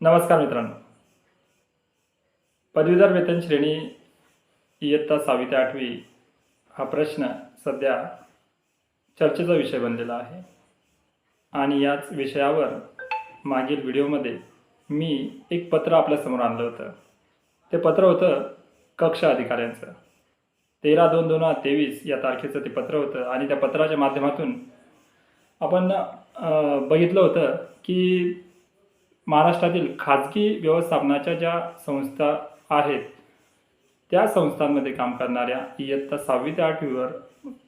नमस्कार मित्रांनो. पदवीधर वेतन श्रेणी इयत्ता 6वी ते 8वी हा प्रश्न सध्या चर्चेचा विषय बनलेला आहे आणि याच विषयावर मागील व्हिडिओमध्ये मी एक पत्र आपल्यासमोर आणलं होतं. ते पत्र होतं कक्षा अधिकाऱ्यांचं. 13/2/2023 या तारखेचं ते पत्र होतं आणि त्या पत्राच्या माध्यमातून आपण बघितलं होतं की महाराष्ट्रातील खाजगी व्यवस्थापनाच्या ज्या संस्था आहेत त्या संस्थांमध्ये काम करणाऱ्या इयत्ता 6वी ते 8वीवर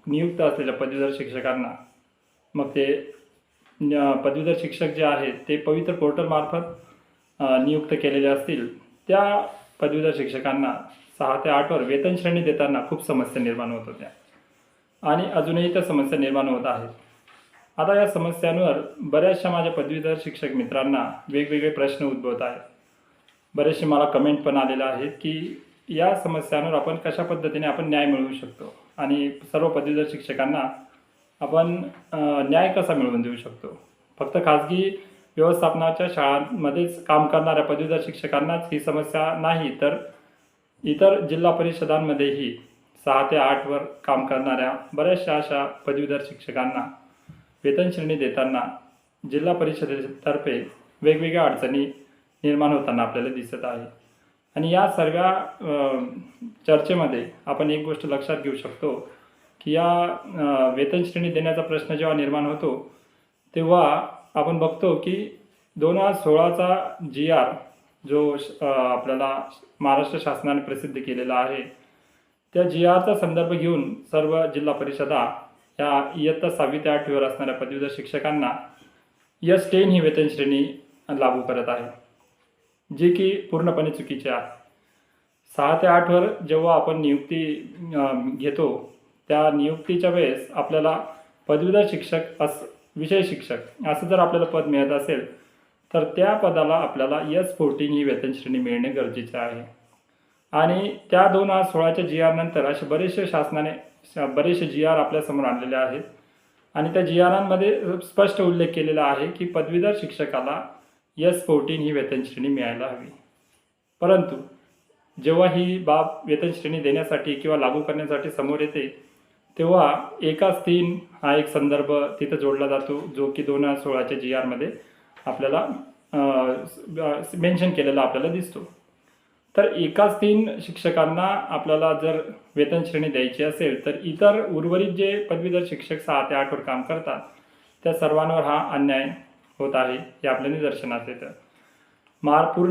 नियुक्त असलेल्या पदवीधर शिक्षकांना, मग ते पदवीधर शिक्षक जे आहेत ते पवित्र पोर्टलमार्फत नियुक्त केलेले असतील, त्या पदवीधर शिक्षकांना 6 ते 8वर वेतन श्रेणी देताना खूप समस्या निर्माण होत होत्या आणि अजूनही त्या समस्या निर्माण होत आहेत. आता या समस्यांवर बऱ्याचशा माझ्या पदवीधर शिक्षक मित्रांना वेगवेगळे प्रश्न उद्भवत आहेत. बरेचसे मला कमेंट पण आलेले आहेत की या समस्यांवर आपण कशा पद्धतीने आपण न्याय मिळवू शकतो आणि सर्व पदवीधर शिक्षकांना आपण न्याय कसा मिळवून देऊ शकतो. फक्त खाजगी व्यवस्थापनाच्या शाळांमध्येच काम करणाऱ्या पदवीधर शिक्षकांनाच ही समस्या नाही, तर इतर जिल्हा परिषदांमध्येही 6 ते 8वर काम करणाऱ्या बऱ्याचशा अशा पदवीधर शिक्षकांना वेतन श्रेणी देताना जिल्हा परिषदेतर्फे वेगवेगळ्या अडचणी निर्माण होताना आपल्याला दिसत आहे. आणि या सर्व चर्चेमध्ये आपण एक गोष्ट लक्षात घेऊ शकतो की या वेतन श्रेणी देण्याचा प्रश्न जेव्हा निर्माण होतो तेव्हा आपण बघतो की 2016चा GR जो आपल्याला महाराष्ट्र शासनाने प्रसिद्ध केलेला आहे, त्या GRचा संदर्भ घेऊन सर्व जिल्हा परिषदा या इयत्ता 6वी ते 8वीवर असणाऱ्या पदवीधर शिक्षकांना S10 ही वेतन श्रेणी लागू करत आहे, जी की पूर्णपणे चुकीची आहे. 6 ते 8वर जेव्हा आपण नियुक्ती घेतो त्या नियुक्तीच्या वेळेस आपल्याला पदवीधर शिक्षक विषय शिक्षक असं जर आपल्याला पद मिळत असेल तर त्या पदाला आपल्याला S14 ही वेतन श्रेणी मिळणे गरजेचे आहे. आणि त्या 2016च्या GR नंतर असे बरेचसे GR आपल्यासमोर आणलेले आहेत आणि त्या GRांमध्ये स्पष्ट उल्लेख केलेला आहे की पदवीधर शिक्षकाला S14 ही वेतन श्रेणी मिळायला हवी. परंतु जेव्हा ही बाब वेतन श्रेणी देण्यासाठी किंवा लागू करण्यासाठी समोर येते तेव्हा 1/3 हा एक संदर्भ तिथं जोडला जातो, जो की 2016च्या GRमध्ये आपल्याला मेन्शन केलेला आपल्याला दिसतो. तर 1/3 शिक्षकांना आपल्याला जर वेतन श्रेणी द्यायची असेल तर इतर उर्वरित जे पदवीधर शिक्षक 6 ते 8वर काम करतात त्या सर्वांवर हा अन्याय होत आहे हे आपल्या निदर्शनास येतं.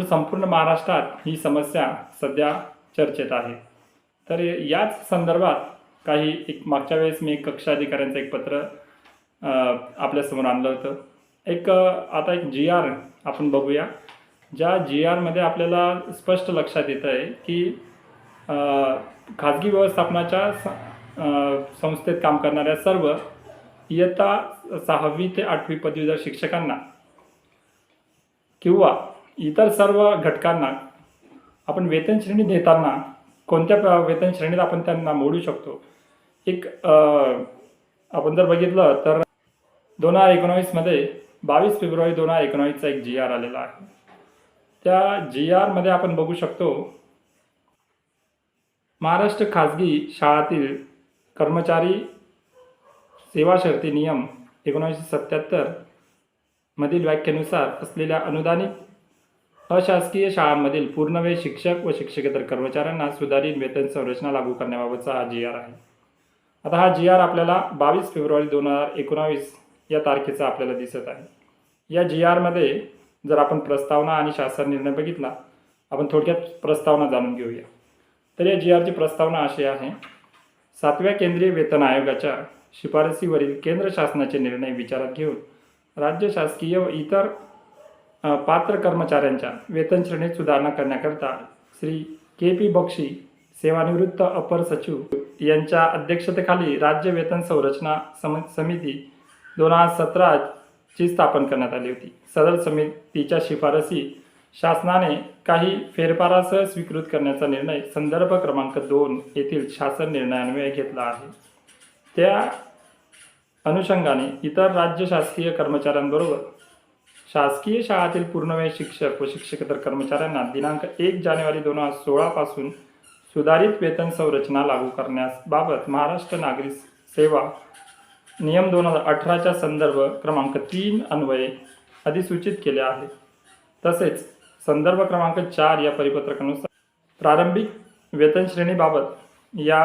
संपूर्ण महाराष्ट्रात ही समस्या सध्या चर्चेत आहे. तर याच संदर्भात मागच्या वेळेस मी कक्षा अधिकाऱ्यांचं एक पत्र आपल्यासमोर आणलं होतं. आता एक GR आपण बघूया, ज्या GRमध्ये आपल्याला स्पष्ट लक्षात येतं आहे की खाजगी व्यवस्थापनाच्या संस्थेत काम करणाऱ्या सर्व इयत्ता 6वी ते 8वी पदवीधर शिक्षकांना किंवा इतर सर्व घटकांना आपण वेतन श्रेणी देताना कोणत्या वेतन श्रेणीत आपण त्यांना मोडू शकतो. आपण जर बघितलं तर 2019मध्ये 22 फेब्रुवारी 2019चा एक GR आलेला आहे. त्या GRमध्ये आपण बघू शकतो महाराष्ट्र खाजगी शाळातील कर्मचारी सेवा शर्ती नियम 1977 मधील व्याख्येनुसार असलेल्या अनुदानित अशासकीय शाळांमधील पूर्णवेळ शिक्षक व शिक्षकेतर कर्मचाऱ्यांना सुधारित वेतन संरचना लागू करण्याबाबतचा हा GR आहे. आता हा GR आपल्याला 22 फेब्रुवारी 2019 या तारखेचा आपल्याला दिसत आहे. या GRमध्ये जर आपण प्रस्तावना आणि शासन निर्णय बघितला, आपण थोडक्यात प्रस्तावना जाणून घेऊया. तर या GRची प्रस्तावना अशी आहे: 7व्या केंद्रीय वेतन आयोगाच्या शिफारसीवरील केंद्र शासनाचे निर्णय विचारात घेऊन राज्य शासकीय व इतर पात्र कर्मचाऱ्यांच्या वेतन श्रेणीत सुधारणा करण्याकरता श्री KP बक्षी, सेवानिवृत्त अपर सचिव यांच्या अध्यक्षतेखाली राज्य वेतन संरचना समिती 2017 ची स्थापन करण्यात आली होती. सदर समितीच्या शिफारसी शासनाने काही फेरफारासह स्वीकृत करण्याचा निर्णय संदर्भ क्रमांक 2 येथील शासन निर्णयान्वये घेतला आहे. त्या अनुषंगाने इतर राज्य शासकीय कर्मचाऱ्यांबरोबर शासकीय शाळातील पूर्णवेळ शिक्षक व शिक्षकेतर कर्मचाऱ्यांना दिनांक 1 जानेवारी 2016 पासून सुधारित वेतन संरचना लागू करण्याबाबत महाराष्ट्र नागरी सेवा नियम 2018च्या संदर्भ क्रमांक 3 अन्वये अधिसूचित केले आहे. तसेच संदर्भ क्रमांक 4 या परिपत्रकानुसार प्रारंभिक वेतन श्रेणीबाबत या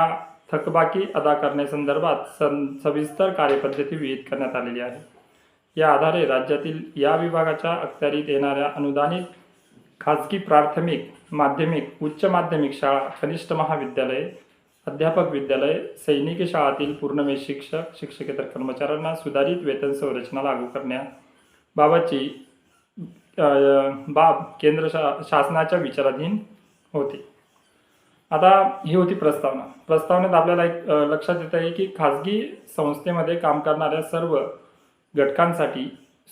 थकबाकी अदा करण्यासंदर्भात सविस्तर कार्यपद्धती विहित करण्यात आलेली आहे. या आधारे राज्यातील या विभागाच्या अखत्यारीत येणाऱ्या अनुदानित खाजगी प्राथमिक, माध्यमिक, उच्च माध्यमिक शाळा, कनिष्ठ महाविद्यालये, अध्यापक विद्यालय, सैनिकी शाळातील पूर्णवेळ शिक्षक, शिक्षकेतर कर्मचाऱ्यांना सुधारित वेतन संरचना लागू करण्याबाबतची बाब केंद्र शासनाच्या विचाराधीन होती. आता ही होती प्रस्तावनेत आपल्याला एक लक्षात येत आहे की खाजगी संस्थेमध्ये काम करणाऱ्या सर्व घटकांसाठी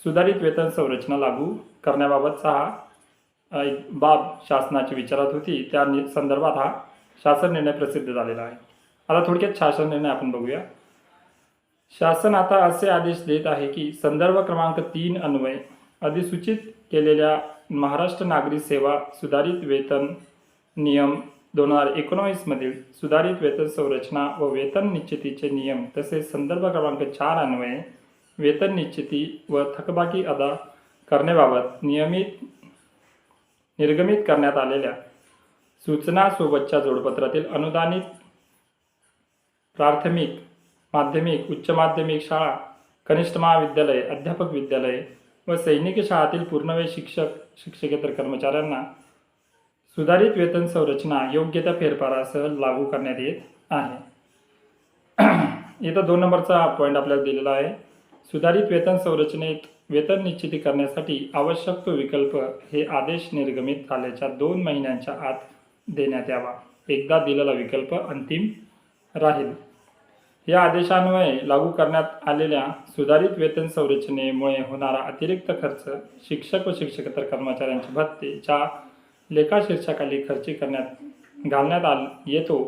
सुधारित वेतन संरचना लागू करण्याबाबतचा हा एक बाब शासनाच्या विचारात होती. त्या संदर्भात हा शासन निर्णय प्रसिद्ध झालेला आहे. आता थोडक्यात शासन निर्णय आपण बघूया. शासन आता असे आदेश देत आहे की संदर्भ क्रमांक 3 अन्वये अधिसूचित केलेल्या महाराष्ट्र नागरी सेवा सुधारित वेतन नियम 2019 मधील सुधारित वेतन संरचना व वेतन निश्चितीचे नियम तसेच संदर्भ क्रमांक 4 अन्वये वेतन निश्चिती व थकबाकी अदा करण्याबाबत निर्गमित करण्यात आलेल्या सूचनासोबतच्या जोडपत्रातील अनुदानित प्राथमिक, माध्यमिक, उच्च माध्यमिक शाळा, कनिष्ठ महाविद्यालय, अध्यापक विद्यालय व सैनिकी शाळातील पूर्णवेळ शिक्षक, शिक्षकेतर कर्मचाऱ्यांना सुधारित वेतन संरचना योग्य त्या फेरफारासह लागू करण्यात येत आहे. इथं 2 नंबरचा पॉईंट आपल्याला दिलेला आहे. सुधारित वेतन संरचनेत वेतन निश्चिती करण्यासाठी आवश्यक तो विकल्प हे आदेश निर्गमित झाल्याच्या 2 महिन्यांच्या आत देण्यात यावा. एकदा दिलेला विकल्प अंतिम राहील. या आदेशान्वये लागू करण्यात आलेल्या सुधारित वेतन संरचनेमुळे होणारा अतिरिक्त खर्च शिक्षक व शिक्षकेतर कर्मचाऱ्यांचे भत्तेच्या लेखाशीर्षाखाली खर्ची घालण्यात येतो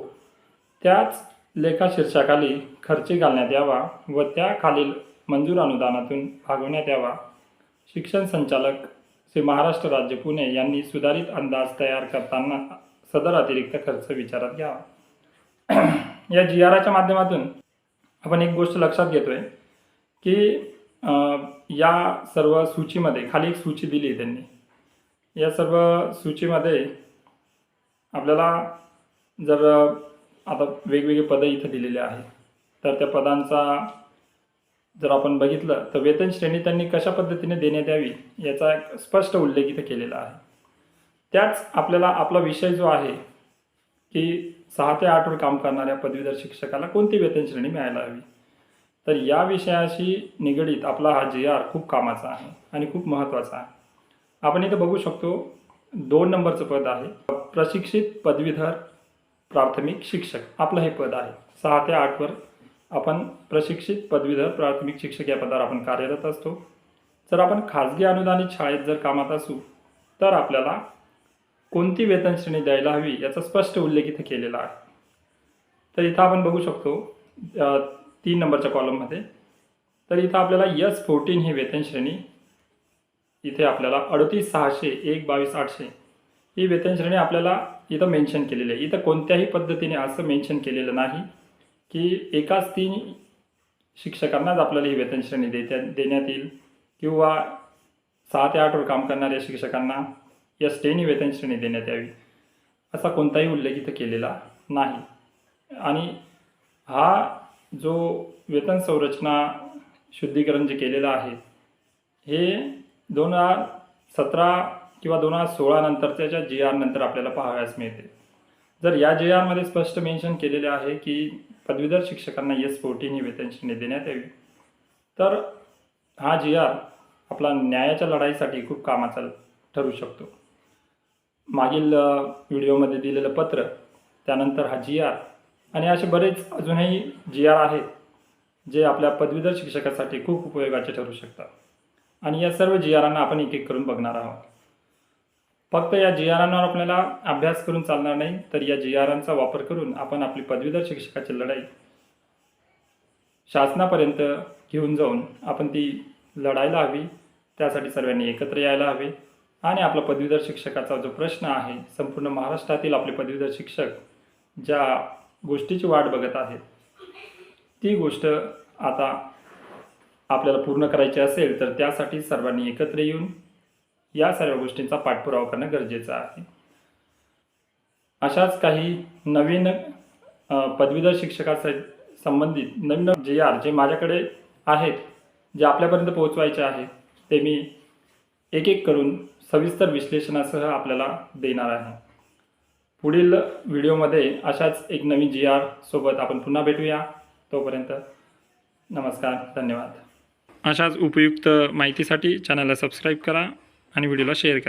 त्याच लेखाशीर्षाखाली खर्ची घालण्यात यावा व त्याखालील मंजूर अनुदानातून भागवण्यात यावा. शिक्षण संचालक श्री महाराष्ट्र राज्य पुणे यांनी सुधारित अंदाज तयार करताना सदर अतिरिक्त खर्च विचारात घ्यावा. या GRच्या माध्यमातून आपण एक गोष्ट लक्षात घेतोय की या सर्व सूचीमध्ये खाली एक सूची दिली आहे त्यांनी. या सर्व सूचीमध्ये आपल्याला जर आता वेगवेगळे पदं इथं दिलेले आहेत तर त्या पदांचा जर आपण बघितलं तर वेतन श्रेणी त्यांनी कशा पद्धतीने देण्यात यावी याचा एक स्पष्ट उल्लेख इथं केलेला आहे. त्याच आपल्याला आपला विषय जो आहे की 6 ते 8 वर काम करणाऱ्या पदवीधर शिक्षकाला कोणती वेतन श्रेणी मिळायला हवी, तर या विषयाशी निगडीत आपला हा GR खूप कामाचा आहे आणि खूप महत्त्वाचा आहे. आपण इथं बघू शकतो 2 नंबरचं पद आहे प्रशिक्षित पदवीधर प्राथमिक शिक्षक. आपलं हे पद आहे. 6 ते 8 वर आपण प्रशिक्षित पदवीधर प्राथमिक शिक्षक या पदावर आपण कार्यरत असतो. जर आपण खाजगी अनुदानित शाळेत जर कामात असू तर आपल्याला कोणती वेतन श्रेणी द्यायला हवी याचा स्पष्ट उल्लेख इथे केलेला आहे. तर इथं आपण बघू शकतो 3 नंबरच्या कॉलममध्ये. तर इथं आपल्याला S14 ही वेतन श्रेणी इथे आपल्याला 38,600 1,22,800 ही वेतन श्रेणी आपल्याला इथं मेन्शन केलेली आहे. इथं कोणत्याही पद्धतीने असं मेन्शन केलेलं नाही की एकाच 3 शिक्षकांनाच आपल्याला ही वेतन श्रेणी देण्यात येईल किंवा 6 ते 8 वर काम करणाऱ्या शिक्षकांना S10 ही वेतन श्रेणी देण्यात यावी असा कोणताही उल्लेख इथं केलेला नाही. आणि हा जो वेतन संरचना शुद्धीकरण जे केलेलं आहे हे 2017 किंवा 2016 नंतरच्या GR नंतर आपल्याला पाहावयास मिळते. जर या GR मध्ये स्पष्ट मेन्शन केलेले आहे की पदवीधर शिक्षकांना S14 ही वेतन श्रेणी देण्यात यावी तर हा GR आपला न्यायाच्या लढाईसाठी खूप कामाचा ठरू शकतो. मागील व्हिडिओमध्ये दिलेलं पत्र, त्यानंतर हा GR आणि असे बरेच अजूनही GR आहेत जे आपल्या पदवीधर शिक्षकासाठी खूप उपयोगाचे ठरू शकतात. आणि या सर्व GRांना आपण एक एक करून बघणार आहोत. फक्त या GRांवर आपल्याला अभ्यास करून चालणार नाही, तर या GRांचा वापर करून आपण आपली पदवीधर शिक्षकाची लढाई शासनापर्यंत घेऊन जाऊन आपण ती लढायला हवी. त्यासाठी सर्वांनी एकत्र यायला हवे आणि आपला पदवीधर शिक्षकाचा जो प्रश्न आहे, संपूर्ण महाराष्ट्रातील आपले पदवीधर शिक्षक ज्या गोष्टीची वाट बघत आहेत, ती गोष्ट आता आपल्याला पूर्ण करायची असेल तर त्यासाठी सर्वांनी एकत्र येऊन या सर्व गोष्टींचा पाठपुरावा करणं गरजेचं आहे. अशाच काही नवीन पदवीधर शिक्षकाचे संबंधित नवीन GR जे माझ्याकडे आहेत, जे आपल्यापर्यंत पोहोचवायचे आहे, ते मी एक एक करून सविस्तर विश्लेषणासह आपल्याला देणार आहे. पुढील व्हिडिओमध्ये अशाच एक नवीन GR सोबत आपण पुन्हा भेटूया. तोपर्यंत नमस्कार, धन्यवाद. अशाच उपयुक्त माहितीसाठी चॅनलला सबस्क्राईब करा आणि व्हिडिओला शेअर करा.